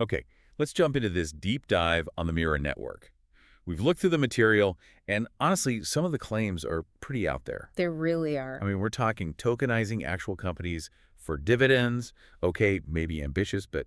Okay, let's jump into this deep dive on the Mira Network. We've looked through the material, and honestly, some of the claims are pretty out there. They really are. I mean, we're talking tokenizing actual companies for dividends. Okay, maybe ambitious, but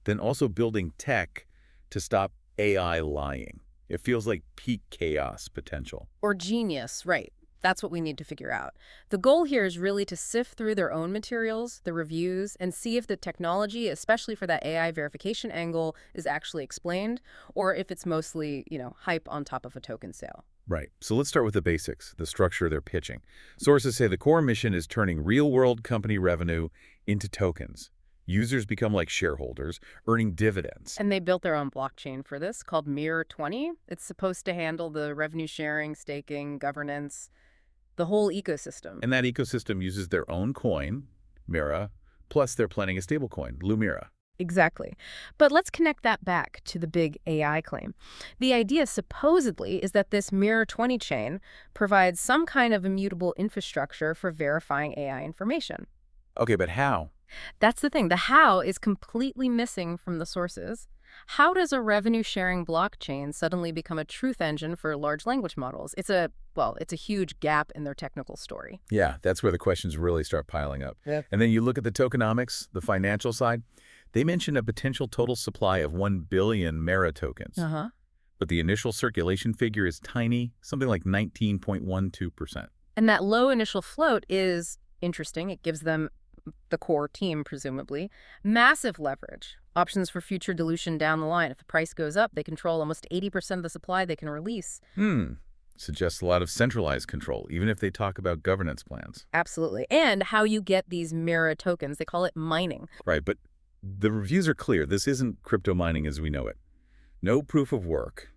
then also building tech to stop AI lying. It feels like peak chaos potential. Or genius, right. That's what we need to figure out. The goal here is really to sift through their own materials, the reviews, and see if the technology, especially for that AI verification angle, is actually explained, or if it's mostly, hype on top of a token sale. Right. So let's start with the basics, the structure they're pitching. Sources say the core mission is turning real-world company revenue into tokens. Users become like shareholders, earning dividends. And they built their own blockchain for this called Mira 20. It's supposed to handle the revenue sharing, staking, governance, the whole ecosystem. And that ecosystem uses their own coin, Mira, plus they're planning a stablecoin, Lumira. Exactly. But let's connect that back to the big AI claim. The idea supposedly is that this Mirror 20 chain provides some kind of immutable infrastructure for verifying AI information. Okay, but how? That's the thing. The how is completely missing from the sources. How does a revenue-sharing blockchain suddenly become a truth engine for large language models? It's a huge gap in their technical story. Yeah, that's where the questions really start piling up. Yep. And then you look at the tokenomics, the financial side. They mention a potential total supply of 1 billion Mara tokens. Uh-huh. But the initial circulation figure is tiny, something like 19.12%. And that low initial float is interesting. It gives them, the core team presumably, massive leverage. Options for future dilution down the line. If the price goes up, they control almost 80% of the supply they can release. Suggests a lot of centralized control, even if they talk about governance plans. Absolutely. And how you get these Mira tokens. They call it mining. Right, but the reviews are clear. This isn't crypto mining as we know it. No proof of work,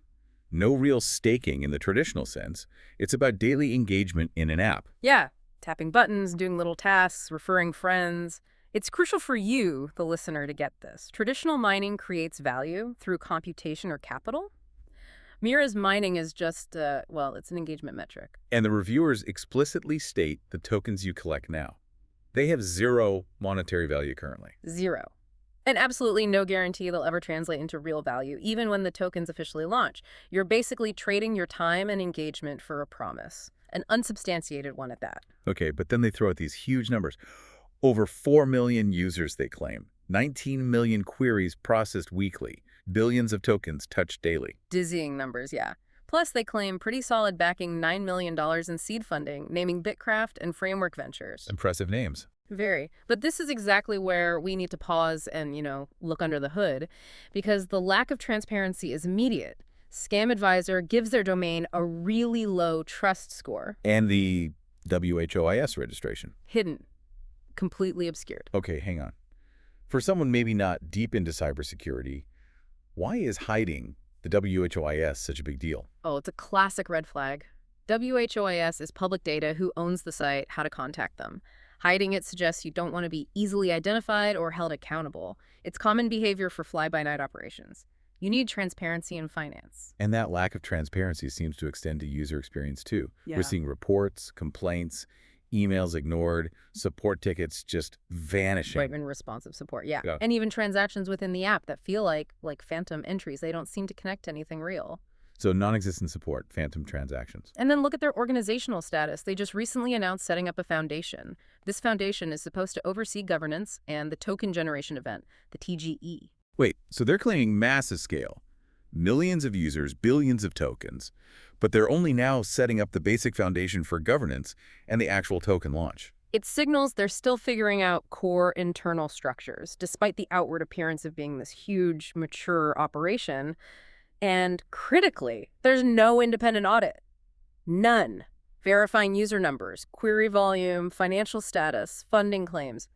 no real staking in the traditional sense. It's about daily engagement in an app. Yeah. Tapping buttons, doing little tasks, referring friends. It's crucial for you, the listener, to get this. Traditional mining creates value through computation or capital. Mira's mining is just, it's an engagement metric. And the reviewers explicitly state the tokens you collect now. They have zero monetary value currently. Zero. And absolutely no guarantee they'll ever translate into real value, even when the tokens officially launch. You're basically trading your time and engagement for a promise, an unsubstantiated one at that. Okay, but then they throw out these huge numbers. Over 4 million users, they claim. 19 million queries processed weekly. Billions of tokens touched daily. Dizzying numbers, yeah. Plus, they claim pretty solid backing $9 million in seed funding, naming Bitcraft and Framework Ventures. Impressive names. Very. But this is exactly where we need to pause and, look under the hood, because the lack of transparency is immediate. Scam Advisor gives their domain a really low trust score. And the WHOIS registration. Hidden. Completely obscured. Okay, hang on. For someone maybe not deep into cybersecurity, why is hiding the WHOIS such a big deal? Oh, it's a classic red flag. WHOIS is public data, who owns the site, how to contact them. Hiding it suggests you don't want to be easily identified or held accountable. It's common behavior for fly-by-night operations. You need transparency in finance. And that lack of transparency seems to extend to user experience too. Yeah. We're seeing reports, complaints, emails ignored, support tickets just vanishing. Right, and responsive support, yeah. Yeah. And even transactions within the app that feel like phantom entries. They don't seem to connect to anything real. So non-existent support, phantom transactions. And then look at their organizational status. They just recently announced setting up a foundation. This foundation is supposed to oversee governance and the token generation event, the TGE. Wait, so they're claiming massive scale, millions of users, billions of tokens, but they're only now setting up the basic foundation for governance and the actual token launch. It signals they're still figuring out core internal structures, despite the outward appearance of being this huge, mature operation. And critically, there's no independent audit. None. Verifying user numbers, query volume, financial status, funding claims.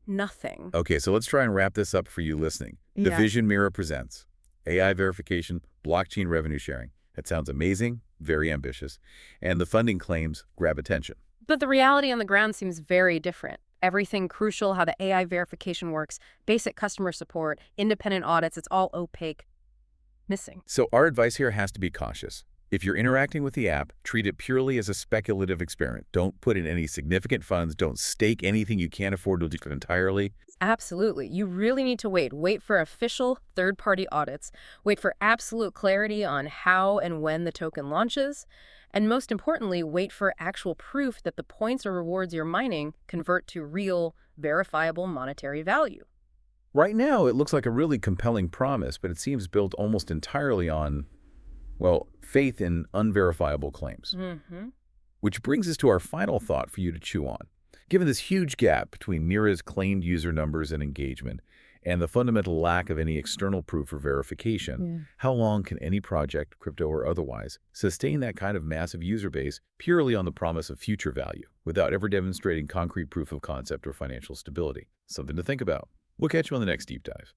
Nothing. Okay, so let's try and wrap this up for you listening. The Yeah. vision Mira presents: AI verification, blockchain revenue sharing. That sounds amazing, very ambitious, and the funding claims grab attention. But the reality on the ground seems very different. Everything crucial, how the AI verification works, basic customer support, independent audits, it's all opaque. Missing. So our advice here has to be cautious. If you're interacting with the app, treat it purely as a speculative experiment. Don't put in any significant funds. Don't stake anything you can't afford to do entirely. Absolutely. You really need to wait. Wait for official third-party audits. Wait for absolute clarity on how and when the token launches. And most importantly, wait for actual proof that the points or rewards you're mining convert to real, verifiable monetary value. Right now, it looks like a really compelling promise, but it seems built almost entirely on, well, faith in unverifiable claims. Mm-hmm. Which brings us to our final thought for you to chew on. Given this huge gap between Mira's claimed user numbers and engagement, and the fundamental lack of any external proof or verification, Yeah. how long can any project, crypto or otherwise, sustain that kind of massive user base purely on the promise of future value, without ever demonstrating concrete proof of concept or financial stability? Something to think about. We'll catch you on the next deep dive.